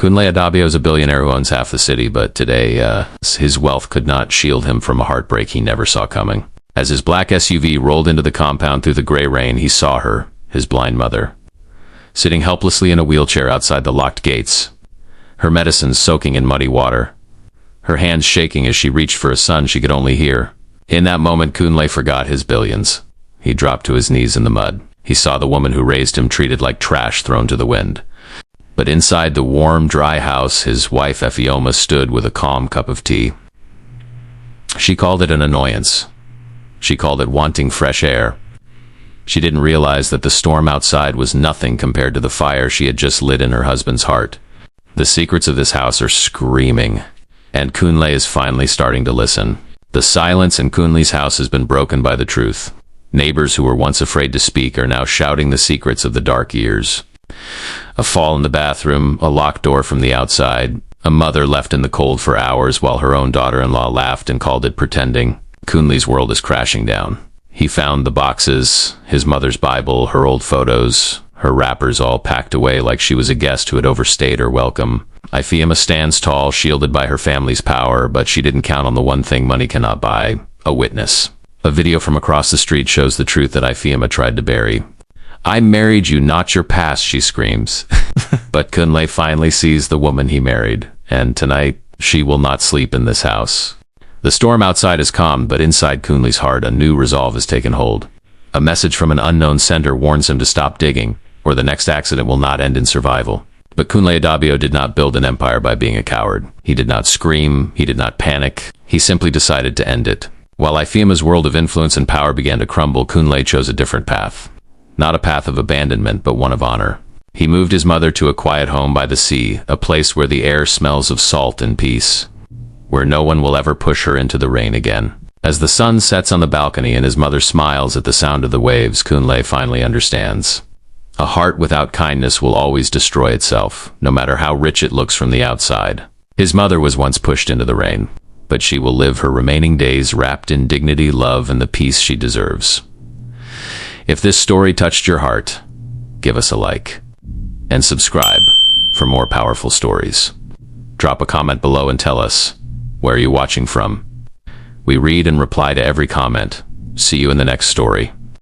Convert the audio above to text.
Kunle Adabio is a billionaire who owns half the city, but today, his wealth could not shield him from a heartbreak he never saw coming. As his black SUV rolled into the compound through the gray rain, he saw her, his blind mother, sitting helplessly in a wheelchair outside the locked gates, her medicines soaking in muddy water, her hands shaking as she reached for a son she could only hear. In that moment, Kunle forgot his billions. He dropped to his knees in the mud. He saw the woman who raised him treated like trash thrown to the wind. But inside the warm, dry house, his wife Efioma stood with a calm cup of tea. She called it an annoyance. She called it wanting fresh air. She didn't realize that the storm outside was nothing compared to the fire she had just lit in her husband's heart. The secrets of this house are screaming, and Kunle is finally starting to listen. The silence in Kunle's house has been broken by the truth. Neighbors who were once afraid to speak are now shouting the secrets of the dark years. A fall in the bathroom, a locked door from the outside, a mother left in the cold for hours while her own daughter-in-law laughed and called it pretending. Kunle's world is crashing down. He found the boxes, his mother's Bible, her old photos, her wrappers all packed away like she was a guest who had overstayed her welcome. Efioma stands tall, shielded by her family's power, but she didn't count on the one thing money cannot buy: a witness. A video from across the street shows the truth that Efioma tried to bury. "I married you, not your past," she screams. But Kunle finally sees the woman he married, and tonight, she will not sleep in this house. The storm outside is calmed, but inside Kunle's heart, a new resolve has taken hold. A message from an unknown sender warns him to stop digging, or the next accident will not end in survival. But Kunle Adabio did not build an empire by being a coward. He did not scream, he did not panic, he simply decided to end it. While Efioma's world of influence and power began to crumble, Kunle chose a different path. Not a path of abandonment, but one of honor. He moved his mother to a quiet home by the sea, a place where the air smells of salt and peace, where no one will ever push her into the rain again. As the sun sets on the balcony and his mother smiles at the sound of the waves, Kunle finally understands. A heart without kindness will always destroy itself, no matter how rich it looks from the outside. His mother was once pushed into the rain, but she will live her remaining days wrapped in dignity, love, and the peace she deserves. If this story touched your heart, give us a like and subscribe for more powerful stories. Drop a comment below and tell us, where are you watching from? We read and reply to every comment. See you in the next story.